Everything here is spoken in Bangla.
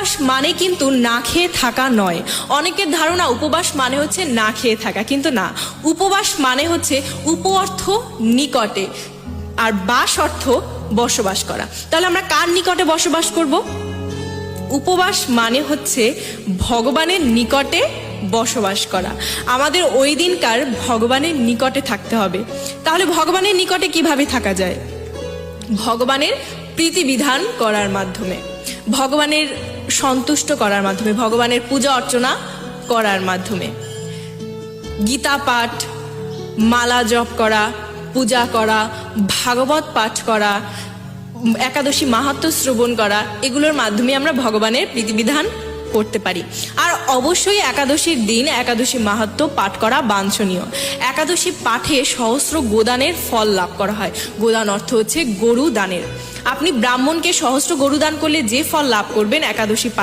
উপবাস মানে কিন্তু না খেয়ে থাকা নয়। অনেকের ধারণা উপবাস মানে হচ্ছে না খেয়ে থাকা, কিন্তু না। উপবাস মানে হচ্ছে উপ অর্থ নিকটে, আর বাস অর্থ বসবাস করা। তাহলে আমরা কার নিকটে বসবাস করব? উপবাস মানে হচ্ছে ভগবানের নিকটে বসবাস করা। আমাদের ওই দিনকার ভগবানের নিকটে থাকতে হবে। তাহলে ভগবানের নিকটে কিভাবে থাকা যায়? ভগবানের প্রীতিবিধান করার মাধ্যমে, ভগবানের সন্তুষ্ট করার মাধ্যমে, ভগবানের পূজা অর্চনা করার মাধ্যমে। গীতা পাঠ, মালা জপ করা, পূজা করা, ভাগবত পাঠ করা, একাদশী মাহাত্ম্য শ্রবণ করা, এগুলোর মাধ্যমে আমরা ভগবানের প্রীতিবিধান করতে পারি। আর অবশ্যই একাদশীর দিন একাদশী মাহাত্ম্য পাঠ করা বাঞ্ছনীয়। একাদশী পাঠে সহস্র গোদানের ফল লাভ করা হয়। গোদান অর্থ হচ্ছে গরু দানের। আপনি ব্রাহ্মণকে সহস্র গরু দান করলে যে ফল লাভ করবেন একাদশী পাঠ